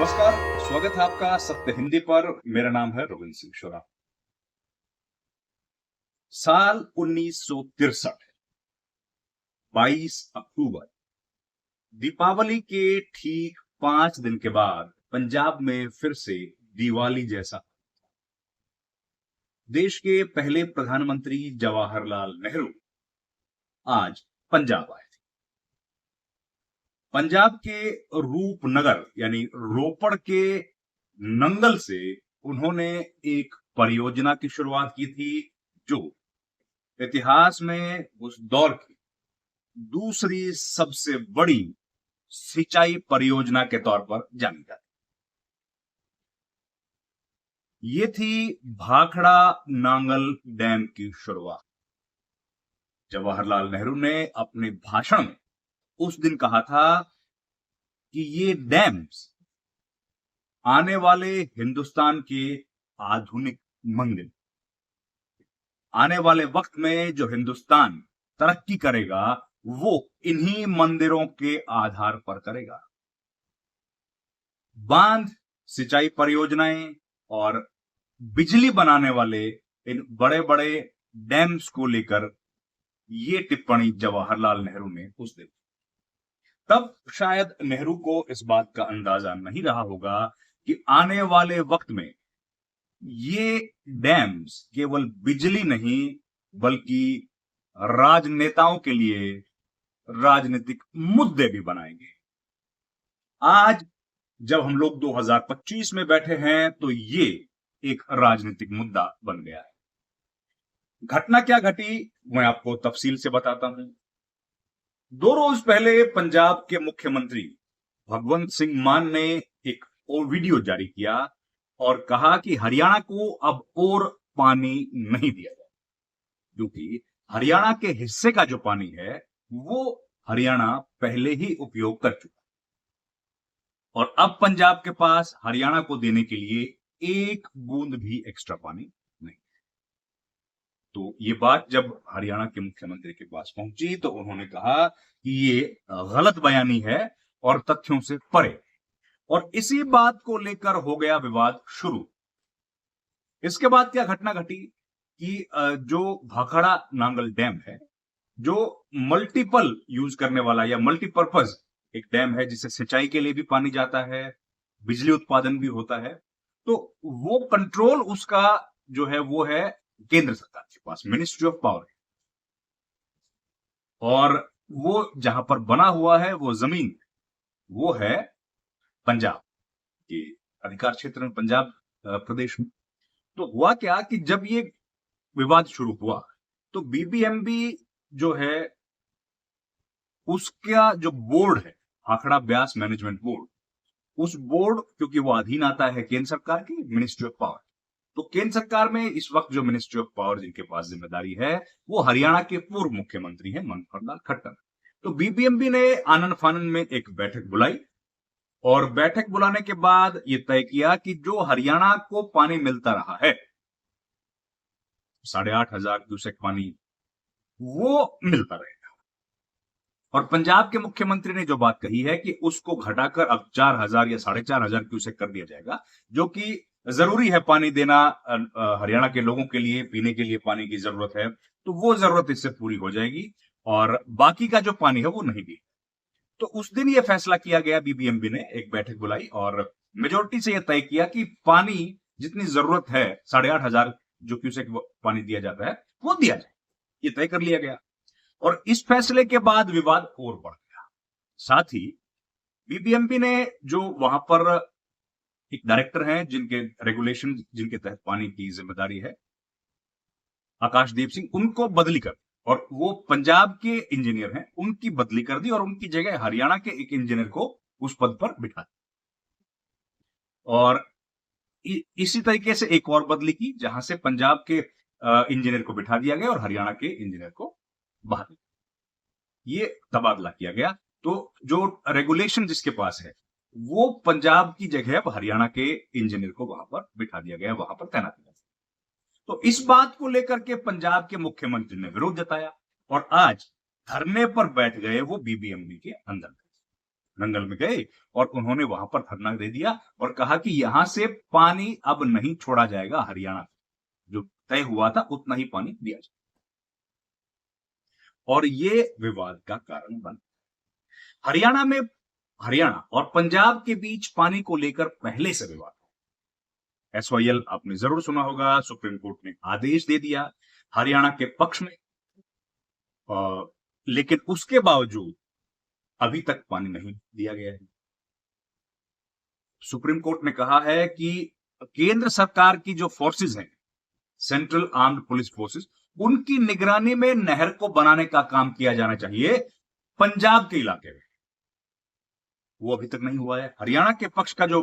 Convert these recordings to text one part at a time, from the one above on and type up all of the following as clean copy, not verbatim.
नमस्कार। स्वागत है आपका सत्य हिंदी पर। मेरा नाम है रविंद्र सिंह शोरा। साल 1963, 22 अक्टूबर, दीपावली के ठीक 5 दिन के बाद पंजाब में फिर से दिवाली जैसा। देश के पहले प्रधानमंत्री जवाहरलाल नेहरू आज पंजाब आए थे। पंजाब के रूपनगर यानी रोपड़ के नंगल से उन्होंने एक परियोजना की शुरुआत की थी, जो इतिहास में उस दौर की दूसरी सबसे बड़ी सिंचाई परियोजना के तौर पर जानी जाती। ये थी भाखड़ा नांगल डैम की शुरुआत। जवाहरलाल नेहरू ने अपने भाषण में उस दिन कहा था कि ये डैम्स आने वाले हिंदुस्तान के आधुनिक मंदिर, आने वाले वक्त में जो हिंदुस्तान तरक्की करेगा वो इन्हीं मंदिरों के आधार पर करेगा। बांध, सिंचाई परियोजनाएं और बिजली बनाने वाले इन बड़े बड़े डैम्स को लेकर ये टिप्पणी जवाहरलाल नेहरू ने उस दिन। तब शायद नेहरू को इस बात का अंदाजा नहीं रहा होगा कि आने वाले वक्त में ये डैम्स केवल बिजली नहीं बल्कि राजनेताओं के लिए राजनीतिक मुद्दे भी बनाएंगे। आज जब हम लोग 2025 में बैठे हैं तो ये एक राजनीतिक मुद्दा बन गया है। घटना क्या घटी मैं आपको तफसील से बताता हूं। 2 रोज पहले पंजाब के मुख्यमंत्री भगवंत सिंह मान ने एक वीडियो जारी किया और कहा कि हरियाणा को अब और पानी नहीं दिया जाए, क्योंकि हरियाणा के हिस्से का जो पानी है वो हरियाणा पहले ही उपयोग कर चुका और अब पंजाब के पास हरियाणा को देने के लिए एक बूंद भी एक्स्ट्रा पानी नहीं। तो ये बात जब हरियाणा के मुख्यमंत्री के पास पहुंची तो उन्होंने कहा कि ये गलत बयानी है और तथ्यों से परे, और इसी बात को लेकर हो गया विवाद शुरू। इसके बाद क्या घटना घटी कि जो भाखड़ा नांगल डैम है, जो मल्टीपल यूज करने वाला या मल्टीपर्पज एक डैम है, जिसे सिंचाई के लिए भी पानी जाता है, बिजली उत्पादन भी होता है, तो वो कंट्रोल उसका जो है वो है केंद्र सरकार के पास, मिनिस्ट्री ऑफ पावर। और वो जहां पर बना हुआ है वो जमीन वो है पंजाब के अधिकार क्षेत्र में, पंजाब प्रदेश में। तो हुआ क्या कि जब ये विवाद शुरू हुआ तो बीबीएमबी जो है उसका जो बोर्ड है, भाखड़ा ब्यास मैनेजमेंट बोर्ड, उस बोर्ड क्योंकि वो अधीन आता है केंद्र सरकार की मिनिस्ट्री ऑफ पावर, तो केंद्र सरकार में इस वक्त जो मिनिस्ट्री ऑफ पावर जिनके पास जिम्मेदारी है वो हरियाणा के पूर्व मुख्यमंत्री हैं मनोहर लाल खट्टर। तो बीबीएमबी ने आनन फानन में एक बैठक बुलाई और बैठक बुलाने के बाद यह तय किया कि जो हरियाणा को पानी मिलता रहा है 8,500 क्यूसेक पानी, वो मिलता रहेगा। और पंजाब के मुख्यमंत्री ने जो बात कही है कि उसको घटाकर अब 4,000 या 4,500 क्यूसेक कर दिया जाएगा, जो कि जरूरी है पानी देना हरियाणा के लोगों के लिए, पीने के लिए पानी की जरूरत है, तो वो जरूरत इससे पूरी हो जाएगी और बाकी का जो पानी है वो नहीं दी। तो उस दिन ये फैसला किया गया, बीबीएमबी ने एक बैठक बुलाई और मेजोरिटी से यह तय किया कि पानी जितनी जरूरत है 8,500 जो क्यूसेक पानी दिया जाता है वो दिया जाए, ये तय कर लिया गया। और इस फैसले के बाद विवाद और बढ़ गया। साथ ही बीबीएमबी ने जो वहां पर एक डायरेक्टर हैं जिनके रेगुलेशन जिनके तहत पानी की जिम्मेदारी है, आकाशदीप सिंह, उनको बदली कर, और वो पंजाब के इंजीनियर हैं, उनकी बदली कर दी और उनकी जगह हरियाणा के एक इंजीनियर को उस पद पर बिठा दिया। और इसी तरीके से एक और बदली की जहां से पंजाब के इंजीनियर को बिठा दिया गया और हरियाणा के इंजीनियर को बाहर, ये तबादला किया गया। तो जो रेगुलेशन जिसके पास है वो पंजाब की जगह अब हरियाणा के इंजीनियर को वहां पर बिठा दिया गया, वहां पर तैनात किया। तो इस बात को लेकर के पंजाब के मुख्यमंत्री ने विरोध जताया और आज धरने पर बैठ गए वो बीबीएमबी के अंदर। नंगल में गए और उन्होंने वहां पर धरना दे दिया और कहा कि यहां से पानी अब नहीं छोड़ा जाएगा हरियाणा, जो तय हुआ था उतना ही पानी दिया जाए। और ये विवाद का कारण बना। हरियाणा और पंजाब के बीच पानी को लेकर पहले से विवाद। एसवाईएल आपने जरूर सुना होगा, सुप्रीम कोर्ट ने आदेश दे दिया हरियाणा के पक्ष में, लेकिन उसके बावजूद अभी तक पानी नहीं दिया गया है। सुप्रीम कोर्ट ने कहा है कि केंद्र सरकार की जो फोर्सेस हैं, सेंट्रल आर्म्ड पुलिस फोर्सेस, उनकी निगरानी में नहर को बनाने का काम किया जाना चाहिए पंजाब के इलाके में। वो अभी तक नहीं हुआ है। हरियाणा के पक्ष का जो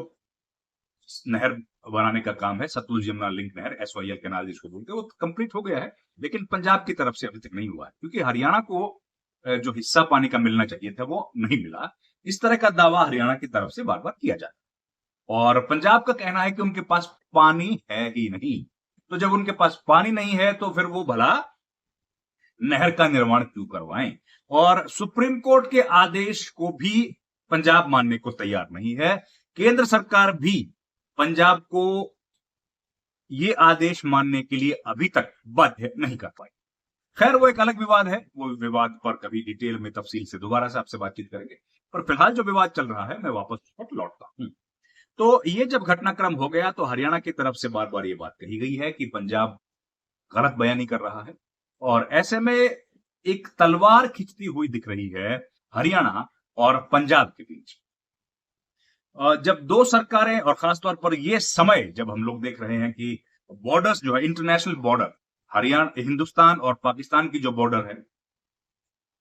नहर बनाने का काम है, सतलुज यमुना लिंक नहर, एसवाईएल कैनाल जिसको बोलते हैं, वो कंप्लीट हो गया है, लेकिन पंजाब की तरफ से अभी तक नहीं हुआ है, क्योंकि हरियाणा को जो हिस्सा पानी का मिलना चाहिए था वो नहीं मिला। इस तरह का दावा हरियाणा की तरफ से बार बार किया जाता है और पंजाब का कहना है कि उनके पास पानी है ही नहीं। तो जब उनके पास पानी नहीं है तो फिर वो भला नहर का निर्माण क्यों करवाएं। और सुप्रीम कोर्ट के आदेश को भी पंजाब मानने को तैयार नहीं है। केंद्र सरकार भी पंजाब को ये आदेश मानने के लिए अभी तक बाध्य नहीं कर पाई। खैर, वो एक अलग विवाद है, वो विवाद पर कभी डिटेल में तफसील से दोबारा से आपसे बातचीत करेंगे। पर फिलहाल जो विवाद चल रहा है, मैं वापस उस पर लौटता हूं। तो ये जब घटनाक्रम हो गया तो हरियाणा की तरफ से बार बार ये बात कही गई है कि पंजाब गलत बयानी कर रहा है और ऐसे में एक तलवार खिंचती हुई दिख रही है हरियाणा और पंजाब के बीच। जब दो सरकारें, और खासतौर पर यह समय जब हम लोग देख रहे हैं कि बॉर्डर्स जो है, इंटरनेशनल बॉर्डर, हरियाणा, हिंदुस्तान और पाकिस्तान की जो बॉर्डर है,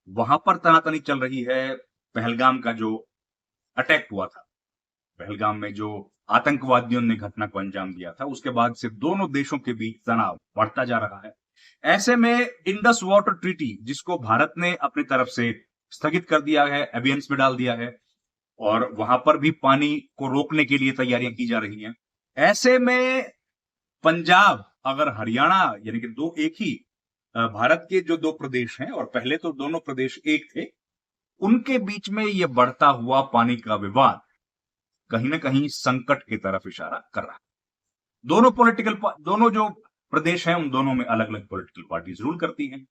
वहां पर तनातनी चल रही है। पहलगाम का जो अटैक हुआ था, पहलगाम में जो आतंकवादियों ने घटना को अंजाम दिया था, उसके बाद से दोनों देशों के बीच तनाव बढ़ता जा रहा है। ऐसे में इंडस वाटर ट्रीटी, जिसको भारत ने अपनी तरफ से स्थगित कर दिया है, एबियंस में डाल दिया है, और वहां पर भी पानी को रोकने के लिए तैयारियां की जा रही हैं। ऐसे में पंजाब अगर हरियाणा, यानी कि एक ही भारत के जो दो प्रदेश हैं, और पहले तो दोनों प्रदेश एक थे, उनके बीच में यह बढ़ता हुआ पानी का विवाद कहीं ना कहीं संकट की तरफ इशारा कर रहा है। दोनों जो प्रदेश हैं, उन दोनों में अलग अलग पॉलिटिकल पार्टीज रूल करती हैं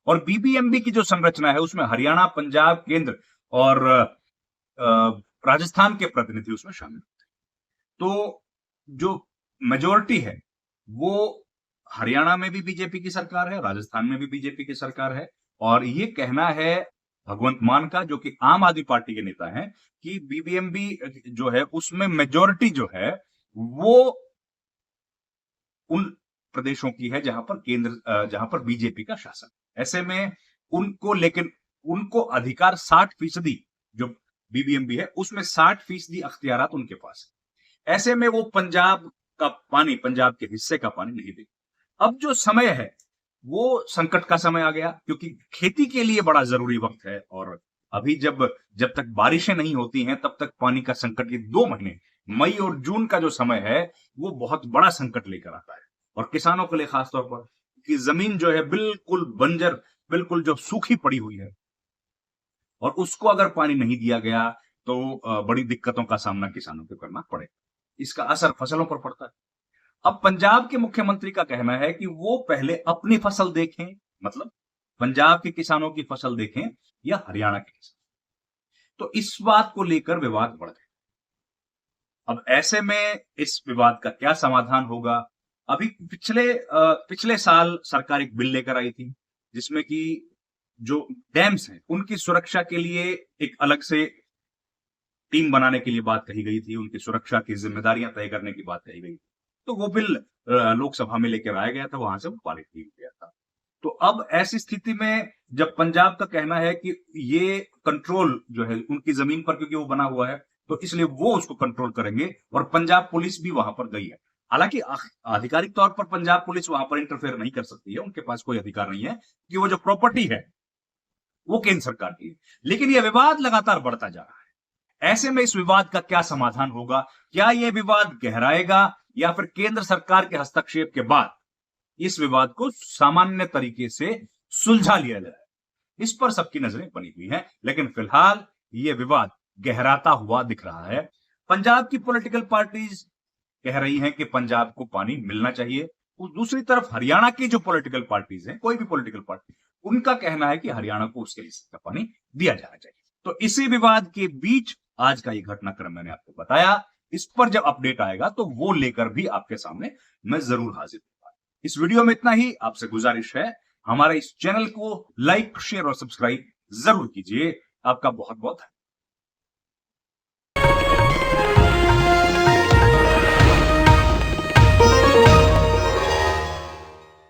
और बीबीएमबी की जो संरचना है उसमें हरियाणा, पंजाब, केंद्र और राजस्थान के प्रतिनिधि उसमें शामिल होते हैं। तो जो मेजोरिटी है वो हरियाणा में भी बीजेपी की सरकार है, राजस्थान में भी बीजेपी की सरकार है, और ये कहना है भगवंत मान का, जो कि आम आदमी पार्टी के नेता हैं, कि बीबीएमबी जो है उसमें मेजोरिटी जो है वो उन प्रदेशों की है जहां पर बीजेपी का शासन। ऐसे में उनको अधिकार 60% जो बीबीएमबी है उसमें 60% अख्तियारात उनके पास है। ऐसे में वो पंजाब के हिस्से का पानी नहीं देगी। अब जो समय है वो संकट का समय आ गया, क्योंकि खेती के लिए बड़ा जरूरी वक्त है, और अभी जब तक बारिशें नहीं होती हैं तब तक पानी का संकट, ये 2 महीने मई और जून का जो समय है वो बहुत बड़ा संकट लेकर आता है। और किसानों के लिए खासतौर पर कि जमीन जो है बिल्कुल बंजर, बिल्कुल जो सूखी पड़ी हुई है, और उसको अगर पानी नहीं दिया गया तो बड़ी दिक्कतों का सामना किसानों को करना पड़े। इसका असर फसलों पर पड़ता है। अब पंजाब के मुख्यमंत्री का कहना है कि वो पहले अपनी फसल देखें, मतलब पंजाब के किसानों की फसल देखें या हरियाणा के किसान। तो इस बात को लेकर विवाद बढ़ गया। अब ऐसे में इस विवाद का क्या समाधान होगा? अभी पिछले साल सरकार एक बिल लेकर आई थी जिसमें कि जो डैम्स हैं उनकी सुरक्षा के लिए एक अलग से टीम बनाने के लिए बात कही गई थी, उनकी सुरक्षा की जिम्मेदारियां तय करने की बात कही गई। तो वो बिल लोकसभा में लेकर आया गया था, वहां से वो पारित किया गया था। तो अब ऐसी स्थिति में जब पंजाब का कहना है कि ये कंट्रोल जो है उनकी जमीन पर, क्योंकि वो बना हुआ है, तो इसलिए वो उसको कंट्रोल करेंगे, और पंजाब पुलिस भी वहां पर गई है। हालांकि आधिकारिक तौर पर पंजाब पुलिस वहां पर इंटरफेयर नहीं कर सकती है, उनके पास कोई अधिकार नहीं है, कि वो जो प्रॉपर्टी है वो केंद्र सरकार की है। लेकिन यह विवाद लगातार बढ़ता जा रहा है। ऐसे में इस विवाद का क्या समाधान होगा? क्या यह विवाद गहराएगा या फिर केंद्र सरकार के हस्तक्षेप के बाद इस विवाद को सामान्य तरीके से सुलझा लिया जाए? इस पर सबकी नजरें बनी हुई हैं, लेकिन फिलहाल यह विवाद गहराता हुआ दिख रहा है। पंजाब की पॉलिटिकल पार्टीज कह रही हैं कि पंजाब को पानी मिलना चाहिए। उस दूसरी तरफ हरियाणा की जो पॉलिटिकल पार्टीज हैं, कोई भी पॉलिटिकल पार्टी, उनका कहना है कि हरियाणा को उसके हिस्से का पानी दिया जाना चाहिए। तो इसी विवाद के बीच आज का ये घटनाक्रम मैंने आपको बताया। इस पर जब अपडेट आएगा तो वो लेकर भी आपके सामने मैं जरूर हाजिर होऊंगा। इस वीडियो में इतना ही। आपसे गुजारिश है, हमारे इस चैनल को लाइक, शेयर और सब्सक्राइब जरूर कीजिए। आपका बहुत बहुत धन्यवाद।